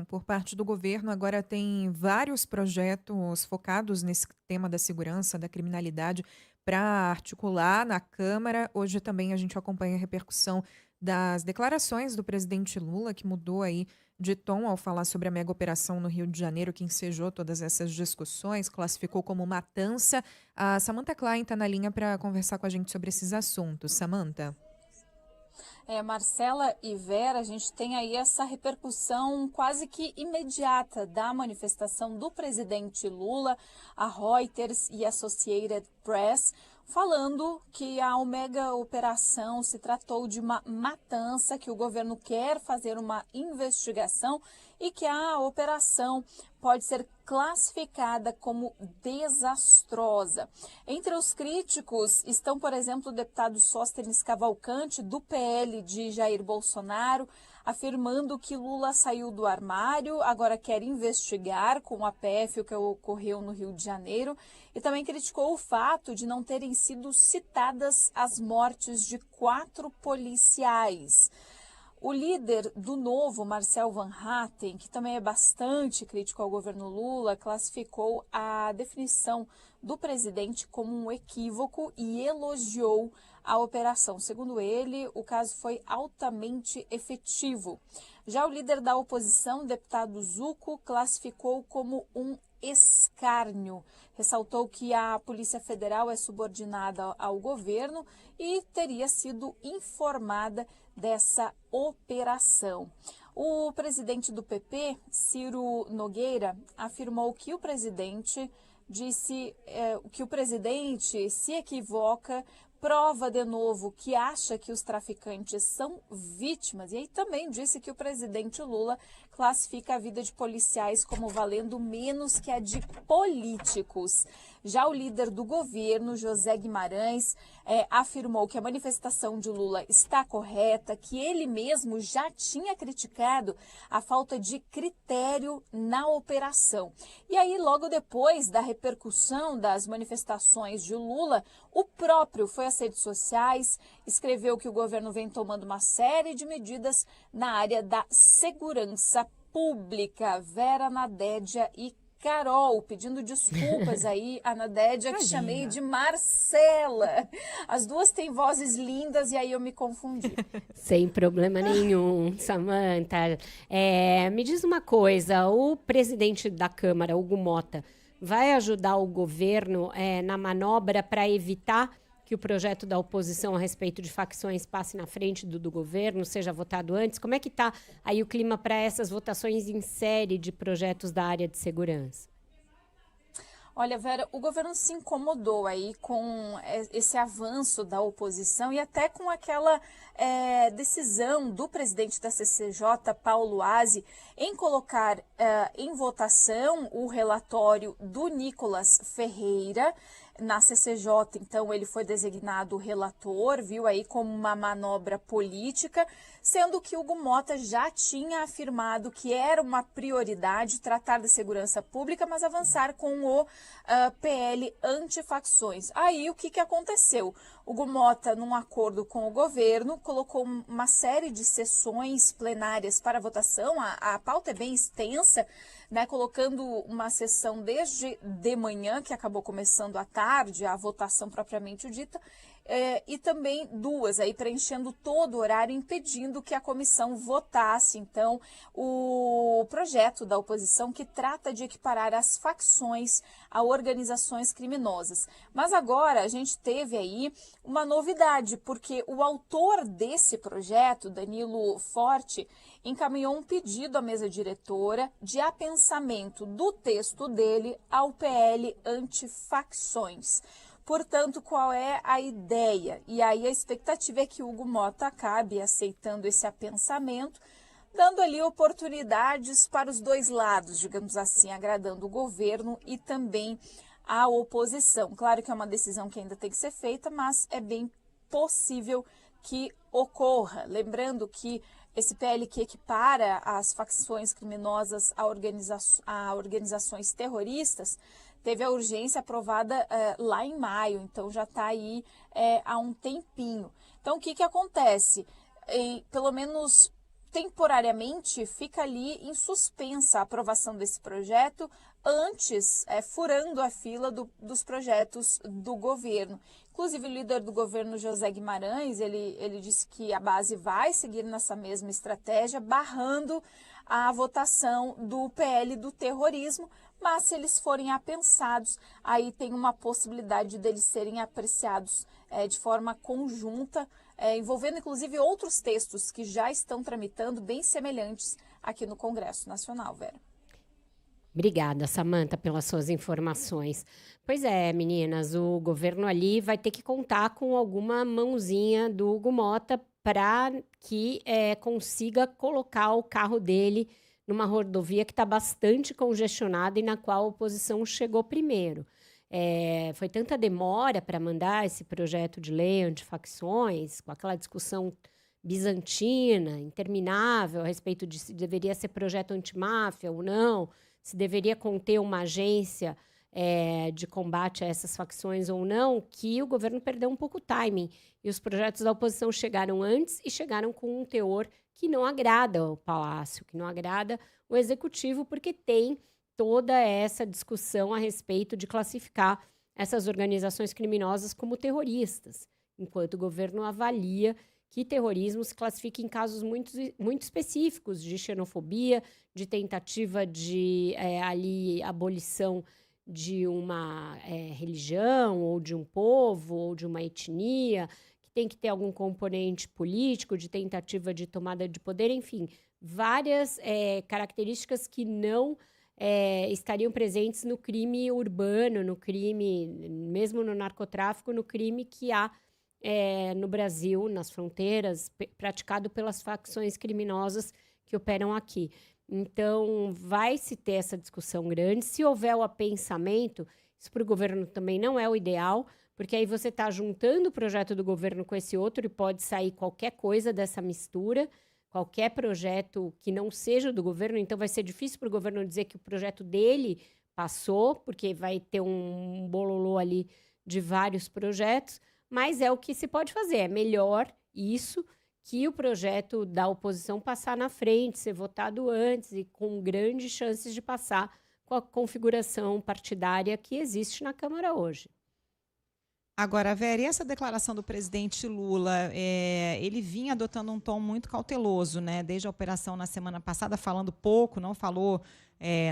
por parte do governo agora tem vários projetos focados nesse tema da segurança, da criminalidade, para articular na Câmara. Hoje também a gente acompanha a repercussão das declarações do presidente Lula, que mudou aí de tom ao falar sobre a mega operação no Rio de Janeiro, que ensejou todas essas discussões, classificou como matança. A Samantha Klein está na linha para conversar com a gente sobre esses assuntos. Samantha. Marcela e Vera, a gente tem aí essa repercussão quase que imediata da manifestação do presidente Lula, a Reuters e a Associated Press, falando que a mega operação se tratou de uma matança, que o governo quer fazer uma investigação e que a operação pode ser classificada como desastrosa. Entre os críticos estão, por exemplo, o deputado Sóstenes Cavalcante, do PL de Jair Bolsonaro, afirmando que Lula saiu do armário, agora quer investigar com a PF o que ocorreu no Rio de Janeiro, e também criticou o fato de não terem sido citadas as mortes de 4 policiais. O líder do Novo, Marcel Van Hatten, que também é bastante crítico ao governo Lula, classificou a definição do presidente como um equívoco e elogiou a operação. Segundo ele, o caso foi altamente efetivo. Já o líder da oposição, deputado Zucco, classificou como um escárnio. Ressaltou que a Polícia Federal é subordinada ao governo e teria sido informada dessa operação. O presidente do PP, Ciro Nogueira, afirmou que o presidente se equivoca, prova de novo que acha que os traficantes são vítimas, e aí também disse que o presidente Lula classifica a vida de policiais como valendo menos que a de políticos. Já o líder do governo, José Guimarães, afirmou que a manifestação de Lula está correta, que ele mesmo já tinha criticado a falta de critério na operação. E aí, logo depois da repercussão das manifestações de Lula, o próprio foi às redes sociais, escreveu que o governo vem tomando uma série de medidas na área da segurança pública. Vera, Nadédia e Carol, pedindo desculpas aí a Nadédia, que chamei de Marcela. As duas têm vozes lindas e aí eu me confundi. Sem problema nenhum, Samantha. Me diz uma coisa, o presidente da Câmara, Hugo Mota, vai ajudar o governo na manobra para evitar que o projeto da oposição a respeito de facções passe na frente do governo, seja votado antes? Como é que está aí o clima para essas votações em série de projetos da área de segurança? Olha, Vera, o governo se incomodou aí com esse avanço da oposição e até com aquela decisão do presidente da CCJ, Paulo Aze, em colocar em votação o relatório do Nicolas Ferreira. Na CCJ, então, ele foi designado relator, viu aí como uma manobra política, sendo que Hugo Mota já tinha afirmado que era uma prioridade tratar da segurança pública, mas avançar com o PL antifacções. Aí, o que aconteceu? Hugo Mota, num acordo com o governo, colocou uma série de sessões plenárias para votação. A pauta é bem extensa, né, colocando uma sessão desde de manhã, que acabou começando à tarde, a votação propriamente dita, e também duas, aí preenchendo todo o horário, impedindo que a comissão votasse, então, o projeto da oposição que trata de equiparar as facções a organizações criminosas. Mas agora a gente teve aí uma novidade, porque o autor desse projeto, Danilo Forte, encaminhou um pedido à mesa diretora de apensamento do texto dele ao PL antifacções. Portanto, qual é a ideia? E aí a expectativa é que Hugo Mota acabe aceitando esse apensamento, dando ali oportunidades para os dois lados, digamos assim, agradando o governo e também a oposição. Claro que é uma decisão que ainda tem que ser feita, mas é bem possível que ocorra. Lembrando que esse PL que equipara as facções criminosas a organizações terroristas teve a urgência aprovada lá em maio, então já está aí há um tempinho. Então, o que acontece? Pelo menos temporariamente fica ali em suspensa a aprovação desse projeto, antes furando a fila dos projetos do governo. Inclusive, o líder do governo, José Guimarães, ele disse que a base vai seguir nessa mesma estratégia, barrando a votação do PL do terrorismo, mas se eles forem apensados, aí tem uma possibilidade deles serem apreciados de forma conjunta, envolvendo inclusive outros textos que já estão tramitando bem semelhantes aqui no Congresso Nacional, Vera. Obrigada, Samantha, pelas suas informações. Pois é, meninas, o governo ali vai ter que contar com alguma mãozinha do Hugo Mota para que consiga colocar o carro dele numa rodovia que está bastante congestionada e na qual a oposição chegou primeiro. Foi tanta demora para mandar esse projeto de lei antifacções, com aquela discussão bizantina, interminável, a respeito de se deveria ser projeto antimáfia ou não, se deveria conter uma agência de combate a essas facções ou não, que o governo perdeu um pouco o timing. E os projetos da oposição chegaram antes e chegaram com um teor que não agrada o Palácio, que não agrada o Executivo, porque tem toda essa discussão a respeito de classificar essas organizações criminosas como terroristas, enquanto o governo avalia que terrorismo se classifica em casos muito, muito específicos de xenofobia, de tentativa de abolição de uma religião, ou de um povo, ou de uma etnia, que tem que ter algum componente político, de tentativa de tomada de poder, enfim, várias características que não estariam presentes no crime urbano, no crime, mesmo no narcotráfico, no crime que há no Brasil, nas fronteiras, praticado pelas facções criminosas que operam aqui. Então, vai-se ter essa discussão grande. Se houver o apensamento, isso para o governo também não é o ideal, porque aí você está juntando o projeto do governo com esse outro e pode sair qualquer coisa dessa mistura, qualquer projeto que não seja do governo. Então, vai ser difícil para o governo dizer que o projeto dele passou, porque vai ter um bololô ali de vários projetos, mas é o que se pode fazer. É melhor isso que o projeto da oposição passar na frente, ser votado antes e com grandes chances de passar com a configuração partidária que existe na Câmara hoje. Agora, Vera, e essa declaração do presidente Lula, ele vinha adotando um tom muito cauteloso, né? Desde a operação na semana passada, falando pouco, não falou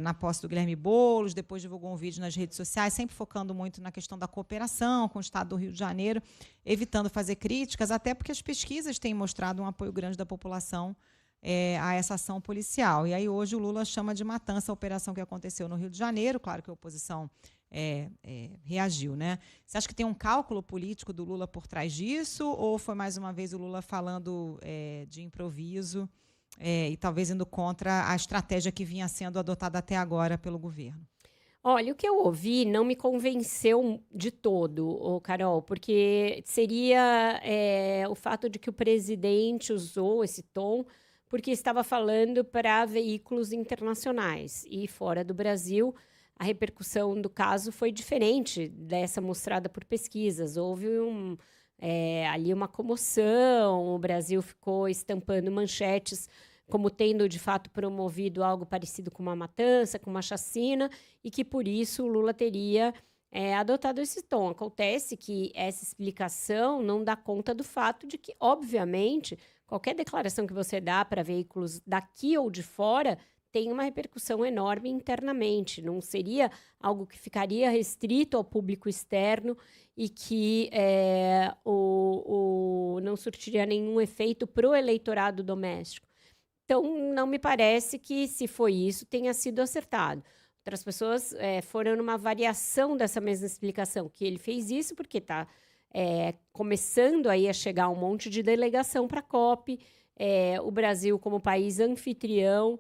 na posse do Guilherme Boulos, depois divulgou um vídeo nas redes sociais, sempre focando muito na questão da cooperação com o Estado do Rio de Janeiro, evitando fazer críticas, até porque as pesquisas têm mostrado um apoio grande da população a essa ação policial. E aí hoje o Lula chama de matança a operação que aconteceu no Rio de Janeiro, claro que a oposição reagiu, né? Você acha que tem um cálculo político do Lula por trás disso, ou foi mais uma vez o Lula falando de improviso e talvez indo contra a estratégia que vinha sendo adotada até agora pelo governo? Olha, o que eu ouvi não me convenceu de todo, Carol, porque seria o fato de que o presidente usou esse tom porque estava falando para veículos internacionais e fora do Brasil. A repercussão do caso foi diferente dessa mostrada por pesquisas. Houve ali uma comoção, o Brasil ficou estampando manchetes como tendo, de fato, promovido algo parecido com uma matança, com uma chacina, e que, por isso, o Lula teria adotado esse tom. Acontece que essa explicação não dá conta do fato de que, obviamente, qualquer declaração que você dá para veículos daqui ou de fora tem uma repercussão enorme internamente. Não seria algo que ficaria restrito ao público externo e que não surtiria nenhum efeito para o eleitorado doméstico. Então, não me parece que, se foi isso, tenha sido acertado. Outras pessoas foram numa variação dessa mesma explicação, que ele fez isso porque está começando aí a chegar um monte de delegação para a COP, o Brasil como país anfitrião,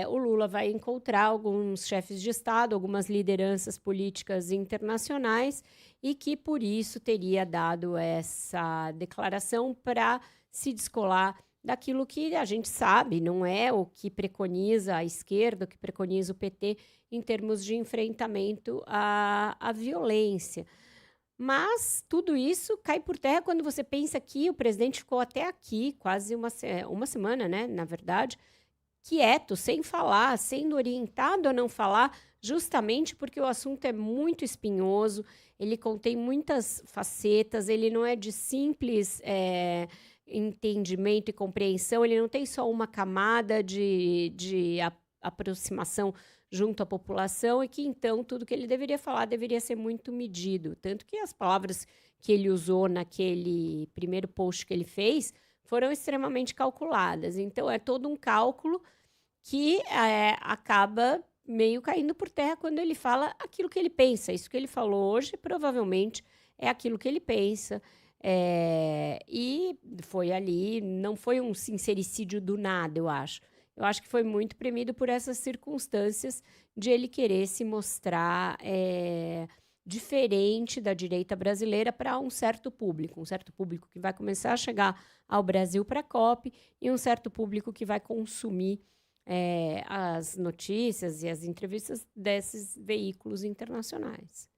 o Lula vai encontrar alguns chefes de Estado, algumas lideranças políticas internacionais, e que, por isso, teria dado essa declaração para se descolar daquilo que a gente sabe, não é o que preconiza a esquerda, o que preconiza o PT em termos de enfrentamento à violência. Mas tudo isso cai por terra quando você pensa que o presidente ficou até aqui, quase uma semana, né, na verdade, quieto, sem falar, sendo orientado a não falar, justamente porque o assunto é muito espinhoso, ele contém muitas facetas, ele não é de simples entendimento e compreensão, ele não tem só uma camada de aproximação junto à população, e que, então, tudo que ele deveria falar deveria ser muito medido. Tanto que as palavras que ele usou naquele primeiro post que ele fez foram extremamente calculadas. Então, é todo um cálculo que acaba meio caindo por terra quando ele fala aquilo que ele pensa. Isso que ele falou hoje, provavelmente, é aquilo que ele pensa. E foi ali, não foi um sincericídio do nada, eu acho. Eu acho que foi muito premido por essas circunstâncias de ele querer se mostrar diferente da direita brasileira para um certo público que vai começar a chegar ao Brasil para a COP e um certo público que vai consumir as notícias e as entrevistas desses veículos internacionais.